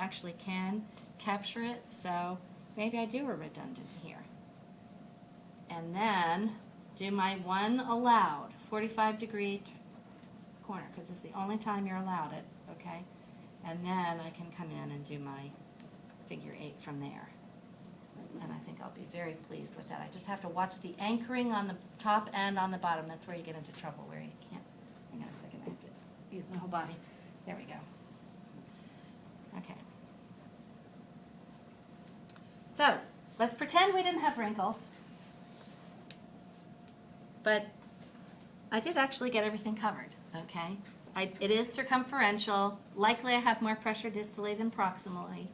actually can capture it, so maybe I do a redundant here. And then do my one allowed 45-degree corner, because it's the only time you're allowed it, okay? And then I can come in and do my figure 8 from there. And I think I'll be very pleased with that. I just have to watch the anchoring on the top and on the bottom. That's where you get into trouble, where you can't. Hang on a second, I have to use my whole body. There we go. Okay. So, let's pretend we didn't have wrinkles. But I did actually get everything covered, okay? It is circumferential. Likely I have more pressure distally than proximally.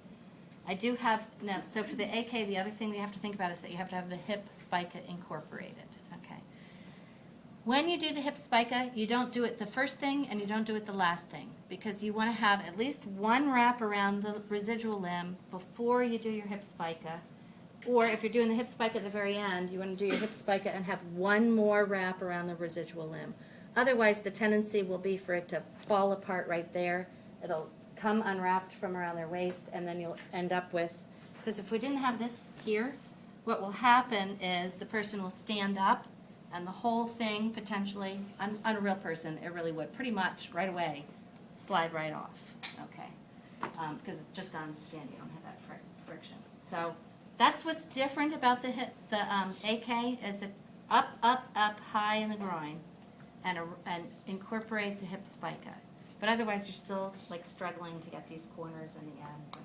I do have, no, so for the AK, the other thing that you have to think about is that you have to have the hip spica incorporated, okay? When you do the hip spica, you don't do it the first thing and you don't do it the last thing, because you want to have at least one wrap around the residual limb before you do your hip spica. Or if you're doing the hip spica at the very end, you want to do your hip spica and have one more wrap around the residual limb. Otherwise, the tendency will be for it to fall apart right there. It'll come unwrapped from around their waist, and then you'll end up with, because if we didn't have this here, what will happen is the person will stand up, and the whole thing potentially, on a real person, it really would pretty much right away slide right off, okay? Because it's just on skin, you don't have that friction. So that's what's different about the AK, is it up, up, up, high in the groin, and incorporate the hip spica. But otherwise, you're still like struggling to get these corners and the ends.